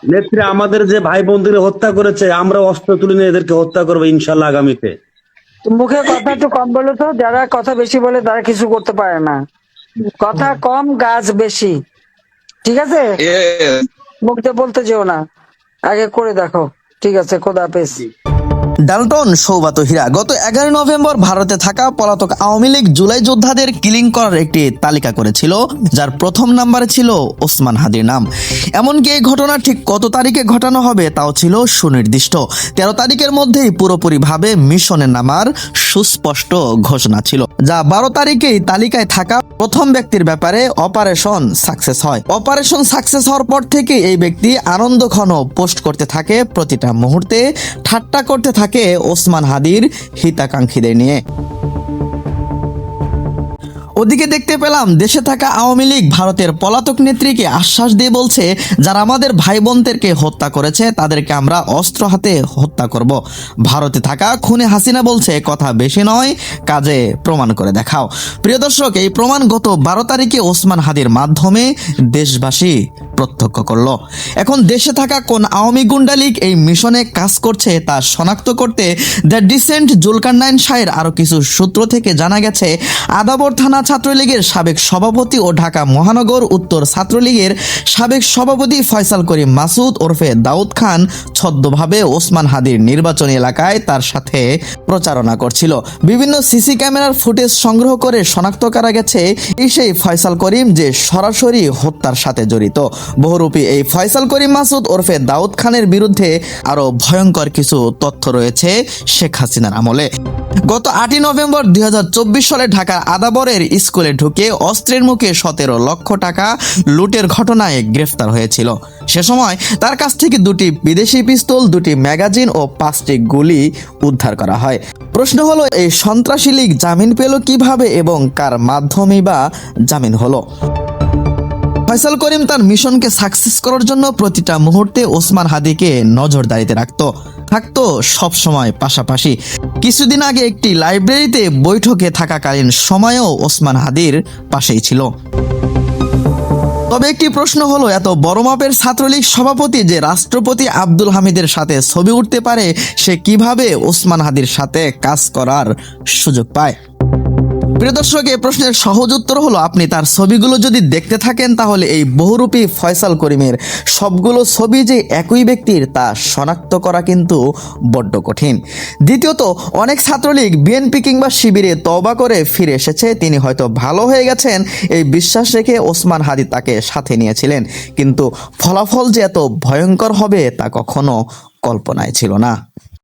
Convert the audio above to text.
নেত্রী, আমাদের যে ভাই বোনদের হত্যা করেছে, আমরা অস্ত্র তুলে নিয়ে এদেরকে হত্যা করবো ইনশাল্লাহ আগামীতে। তো মুখে কথা একটু কম বলো তো, যারা কথা বেশি বলে তারা কিছু করতে পারে না। কথা কম, গাছ বেশি। ঠিক আছে, Yes. মুখ দিয়ে বলতে যেও না, আগে করে দেখো। ঠিক আছে, খোদা হাফেজ। ডালটন সৌগত হীরা গত 11 নভেম্বর ভারতে থাকা পলাতক আওয়ামী লীগ জুলাই যোদ্ধাদের কিলিং করার একটি তালিকা করেছিল, যার প্রথম নাম্বারে ছিল ওসমান হাদির নাম। এমনকি এই ঘটনা ঠিক কত তারিখে ঘটানো হবে তাও ছিল সুনির্দিষ্ট। 13 তারিখের মধ্যেই পুরোপুরিভাবে মিশনে নামার সুস্পষ্ট ঘোষণা ছিল, যা 12 তারিখেই তালিকায় থাকা প্রথম ব্যক্তির ব্যাপারে অপারেশন সাকসেস হয়। অপারেশন সাকসেস হওয়ার পর থেকে এই ব্যক্তি আনন্দঘন পোস্ট করতে থাকে, প্রতিটা মুহূর্তে ঠাট্টা করতে থাকে ওসমান হাদির হিতাকাঙ্ক্ষীদের নিয়ে। ওদিকে দেখতে পেলাম দেশে থাকা আওয়ামী লীগ ভারতের পলাতক নেত্রীকে আশ্বাস দিয়ে বলছে, যারা আমাদের ভাই বোনদেরকে হত্যা করেছে তাদেরকে আমরা অস্ত্র হাতে হত্যা করব। ভারতে থাকা খুনে হাসিনা বলছে, কথা বেশি নয়, কাজে প্রমাণ করে দেখাও। প্রিয় দর্শক, এই প্রমাণ গত 12 তারিখে ওসমান হাদির মাধ্যমে দেশবাসী প্রত্যক্ষ করলো। এখন দেশে থাকা কোন আওয়ামী গুন্ডা লীগ এই মিশনে কাজ করছে তা শনাক্ত করতে দ্য ডিসেন্ট জুলকারনাইন শাহের আরো কিছু সূত্র থেকে জানা গেছে, আদাবর থানা ছাত্রলীগের সাবেক সভাপতি ও ঢাকা মহানগর উত্তর ছাত্রলীগের সাবেক সভাপতি ফয়সাল করিম মাসুদ ওরফে দাউদ খান ছদ্মভাবে ওসমান হাদির নির্বাচনী এলাকায় তার সাথে প্রচারণা করছিল। বিভিন্ন সিসি ক্যামেরার ফুটেজ সংগ্রহ করে শনাক্ত করা গেছে এই সেই ফয়সাল করিম যে সরাসরি হত্যার সাথে জড়িত। বহুরূপী এই ফয়সাল করিম মাসুদ ওরফে দাউদ খানের বিরুদ্ধে আরো ভয়ঙ্কর কিছু তথ্য রয়েছে শেখ হাসিনার আমলে। গত 8 নভেম্বর 2024 সালে ঢাকার আদাবরের স্কুলে ঢুকে অস্ত্রের মুখে 17 লক্ষ টাকা লুটের ঘটনায় গ্রেফতার হয়েছিল। সে সময় তার কাছ থেকে 2টি বিদেশি পিস্তল, 2টি ম্যাগাজিন ও 5টি গুলি উদ্ধার করা হয়। প্রশ্ন হলো, এই সন্ত্রাসী লীগ জামিন পেল কিভাবে এবং কার মাধ্যমেই বা জামিন হলো? ফয়সাল করিম তার মিশনকে সাকসেস করার জন্য প্রতিটা মুহূর্তে ওসমান হাদিকে নজরদারিতে থাকতো সব সময় পাশাপাশি। কিছুদিন আগে একটি লাইব্রেরিতে বৈঠকে থাকাকালীন সময়েও ওসমান হাদির পাশেই ছিল। তবে একটি প্রশ্ন হলো, এত বড় মাপের ছাত্রলীগ সভাপতি যে রাষ্ট্রপতি আব্দুল হামিদের সাথে ছবি উঠতে পারে, সে কিভাবে ওসমান হাদির সাথে কাজ করার সুযোগ পায়? প্রিয় দর্শক, এই প্রশ্নের সহজ উত্তর হলো, আপনি তার ছবিগুলো যদি দেখতে থাকেন তাহলে এই বহুরূপী ফয়সাল করিমের সবগুলো ছবি যে একই ব্যক্তির তা শনাক্ত করা কিন্তু বড্ড কঠিন। দ্বিতীয়ত, অনেক ছাত্রলীগ বিএনপি কিংবা শিবিরে তওবা করে ফিরে এসেছে, তিনি হয়তো ভালো হয়ে গেছেন এই বিশ্বাস রেখে ওসমান হাদি তাকে সাথে নিয়েছিলেন, কিন্তু ফলাফল যে এত ভয়ঙ্কর হবে তা কখনো কল্পনায় ছিল না।